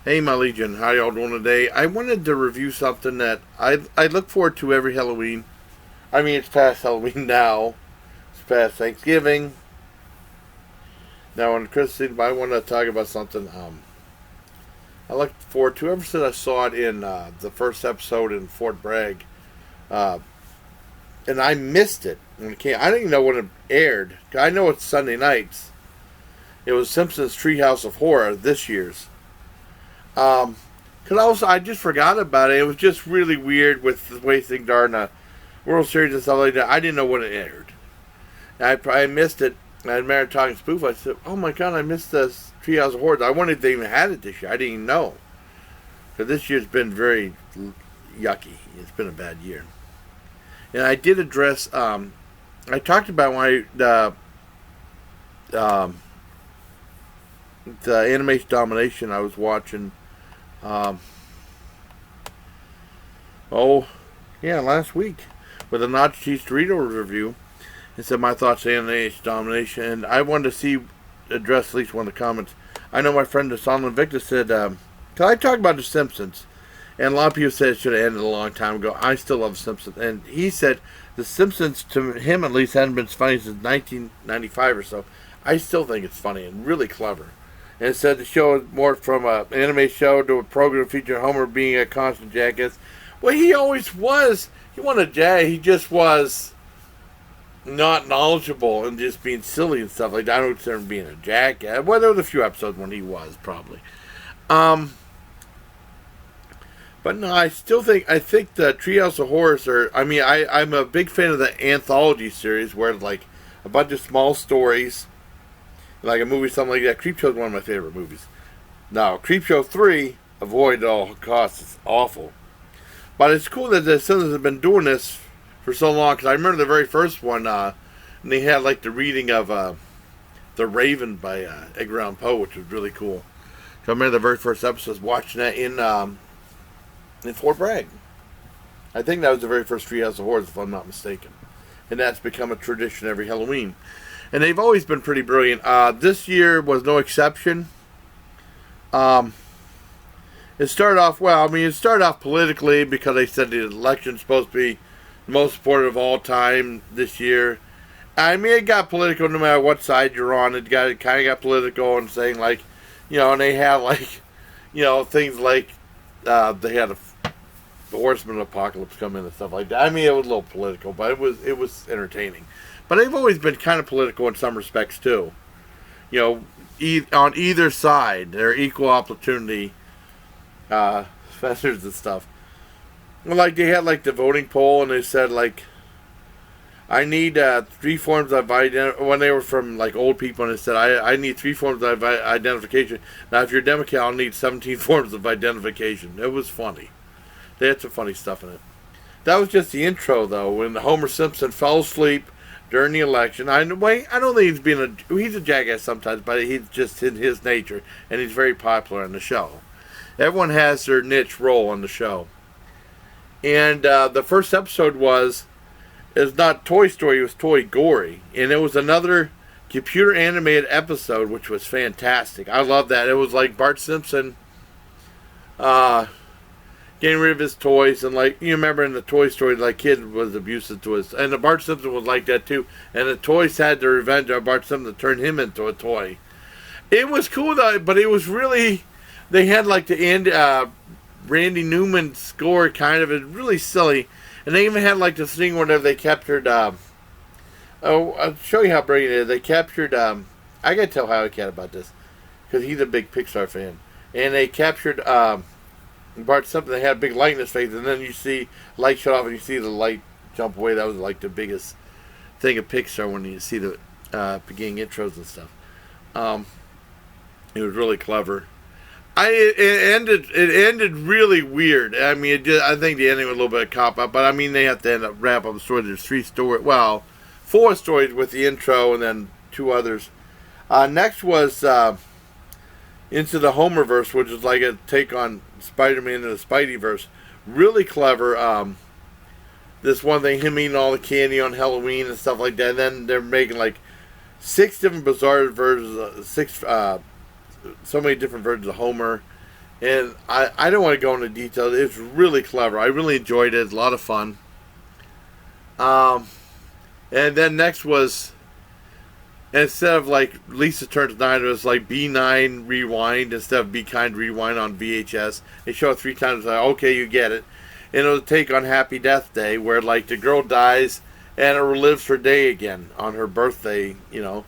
Hey, my Legion, how y'all doing today? I wanted to review something that I look forward to every Halloween. I mean, it's past Halloween now. It's past Thanksgiving. Now on Christmas Eve, I want to talk about something I look forward to ever since I saw it in the first episode in Fort Bragg. Uh, and I missed it when it came. I didn't even know when it aired. I know it's Sunday nights. It was Simpsons Treehouse of Horror this year's. Cause also I just forgot about it. It was just really weird with the way things are in the World Series and stuff like that. I didn't know when it aired. I missed it. I remember talking to Spoof. I said, "Oh my god, I missed this Treehouse of Horrors. I wondered if they even had it this year. I didn't even know." Because this year's been very yucky. It's been a bad year. And I did address. I talked about um, the animation domination I was watching. Um, oh, yeah, last week with a Nacho Cheese Doritos review. It said my thoughts on animation domination, and I wanted to address at least one of the comments. I know my friend Sonal Victor said, "Can I talk about The Simpsons?" And a lot of people said it should have ended a long time ago. I still love The Simpsons, and he said The Simpsons, to him at least, hadn't been funny since 1995 or so. I still think it's funny and really clever. And it said the show is more from an anime show to a program featuring Homer being a constant jackass. Well, he always was. He wasn't a jackass. He just was not knowledgeable and just being silly and stuff like that. I don't consider him being a jackass. Well, there was a few episodes when he was, probably. But no, I think the Treehouse of Horrors are. I mean, I'm a big fan of the anthology series where it's like a bunch of small stories, like a movie, something like that. Creepshow is one of my favorite movies. Now, Creepshow 3, avoid at all costs. It's awful. But it's cool that the Simpsons have been doing this for so long, because I remember the very first one, and they had like the reading of The Raven by Edgar Allan Poe, which was really cool. So I remember the very first episode, watching that in Fort Bragg. I think that was the very first Treehouse of Horrors, if I'm not mistaken. And that's become a tradition every Halloween. And they've always been pretty brilliant. This year was no exception. It started off well. I mean, it started off politically because they said the election's supposed to be the most supported of all time this year. I mean, it got political no matter what side you're on. It kind of got political and saying like, and they had like, things like they had the Horseman Apocalypse come in and stuff like that. I mean, it was a little political, but it was entertaining. But they've always been kind of political in some respects too. On either side, they're equal opportunity offenders and stuff. Well, like they had like the voting poll, and they said like, I need 3 forms of identification. When they were from like old people, and they said I need 3 forms of identification. Now, if you're a Democrat, I'll need 17 forms of identification. It was funny. They had some funny stuff in it. That was just the intro, though. When Homer Simpson fell asleep during the election, I don't think he's a jackass sometimes, but he's just in his nature, and he's very popular on the show. Everyone has their niche role on the show. And the first episode was not Toy Story, it was Toy Gory. And it was another computer animated episode, which was fantastic. I love that. It was like Bart Simpson getting rid of his toys, and like you remember in the Toy Story, like kid was abusive to his, and the Bart Simpson was like that too. And the toys had the revenge of Bart Simpson to turn him into a toy. It was cool though, but it was really, they had like the end Randy Newman score kind of, it really silly, and they even had like this thing where they captured. I'll show you how brilliant it is. They captured. I gotta tell Howie Cat about this because he's a big Pixar fan, and they captured. Bart Simpson, they had a big light in his face, and then you see light shut off, and you see the light jump away. That was like the biggest thing of Pixar when you see the beginning intros and stuff. It was really clever. It ended really weird. I mean, I think the ending was a little bit of cop out, but I mean they have to end up wrap up the story. There's 4 stories with the intro, and then 2 others. Next was Into the Homerverse, which is like a take on Spider-Man into the Spideyverse. Really clever. This one thing, him eating all the candy on Halloween and stuff like that. And then they're making like 6 different bizarre versions, so many different versions of Homer, And I don't want to go into detail. It's really clever. I really enjoyed it. It's a lot of fun. Um, and then next was, instead of like Lisa Turns 9, it was like B9 Rewind instead of Be Kind Rewind on VHS. They show it 3 times. Like, okay, you get it. And it was a take on Happy Death Day, where like the girl dies and it relives her day again on her birthday. You know,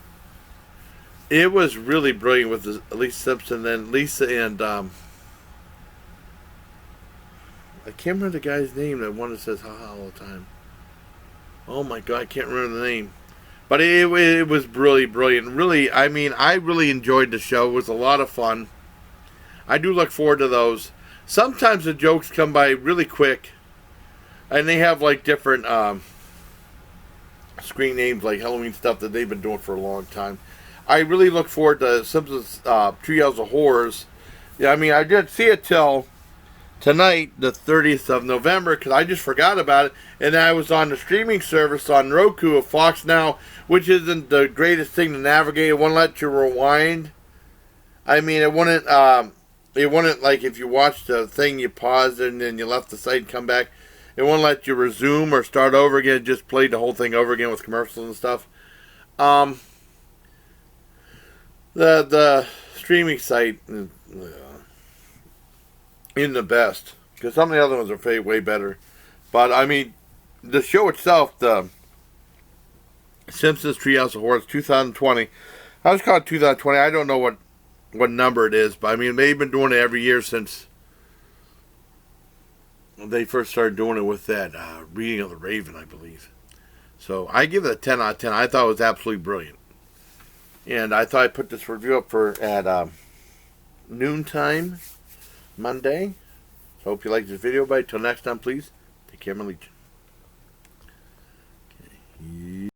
it was really brilliant with Lisa Simpson and Lisa and I can't remember the guy's name. That one that says "haha" all the time. Oh my god, I can't remember the name. But it was really brilliant. Really, I mean, I really enjoyed the show. It was a lot of fun. I do look forward to those. Sometimes the jokes come by really quick, and they have like different screen names, like Halloween stuff that they've been doing for a long time. I really look forward to Simpsons Treehouse of Horrors. Yeah, I mean, I didn't see it till tonight, the 30th of November, because I just forgot about it, and I was on the streaming service on Roku of Fox Now, which isn't the greatest thing to navigate. It won't let you rewind. I mean, it wouldn't like if you watched the thing, you paused it and then you left the site and come back. It won't let you resume or start over again. It just played the whole thing over again with commercials and stuff. The streaming site isn't the best, because some of the other ones are way better. But I mean, the show itself, the Simpsons Treehouse of Horrors 2020. I was called 2020. I don't know what number it is, but I mean, they've been doing it every year since they first started doing it with that Reading of the Raven, I believe. So I give it a 10 out of 10. I thought it was absolutely brilliant. And I thought I'd put this review up at noontime Monday. So hope you liked this video. Till next time, please take care, my legion. Okay.